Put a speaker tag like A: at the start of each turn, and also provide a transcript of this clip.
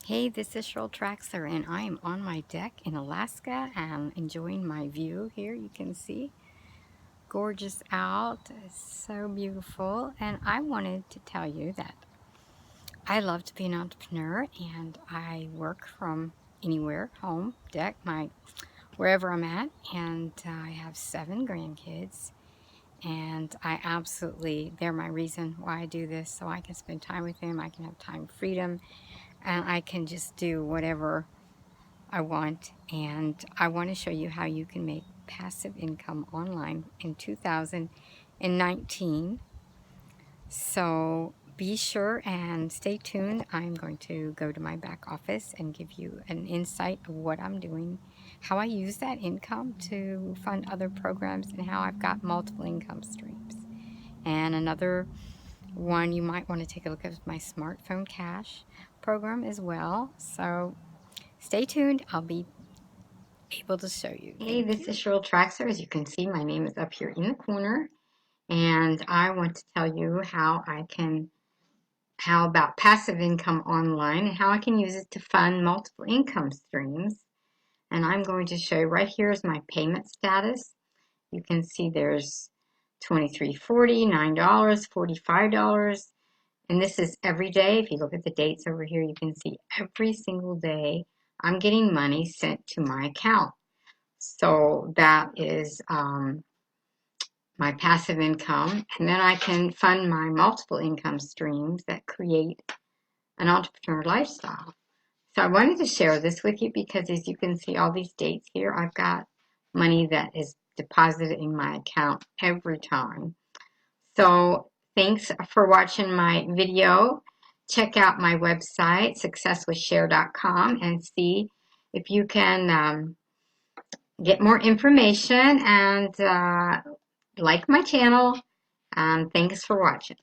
A: Hey, this is Cheryl Traxler, and I am on my deck in Alaska and enjoying my view here. You can see gorgeous out, it's so beautiful. And I wanted to tell you that I love to be an entrepreneur, and I work from anywhere, home, deck, wherever I'm at. And I have 7 grandkids, and they're my reason why I do this, so I can spend time with them. I can have time freedom, and I can just do whatever I want. And I want to show you how you can make passive income online in 2019. So be sure and stay tuned. I'm going to go to my back office and give you an insight of what I'm doing, how I use that income to fund other programs, and how I've got multiple income streams. And another one you might want to take a look at is my smartphone cash program as well. So stay tuned. I'll be able to show you. Hey, this is Cheryl Traxler. As you can see, my name is up here in the corner, and I want to tell you how about passive income online and how I can use it to fund multiple income streams. And I'm going to show you right here is my payment status. You can see there's $23.40, $9, $45, and this is every day. If you look at the dates over here, you can see every single day I'm getting money sent to my account. So that is my passive income. And then I can fund my multiple income streams that create an entrepreneur lifestyle. So I wanted to share this with you because as you can see all these dates here, I've got money that is deposited in my account every time. So thanks for watching my video. Check out my website, successwithshare.com, and see if you can get more information and like my channel. Thanks for watching.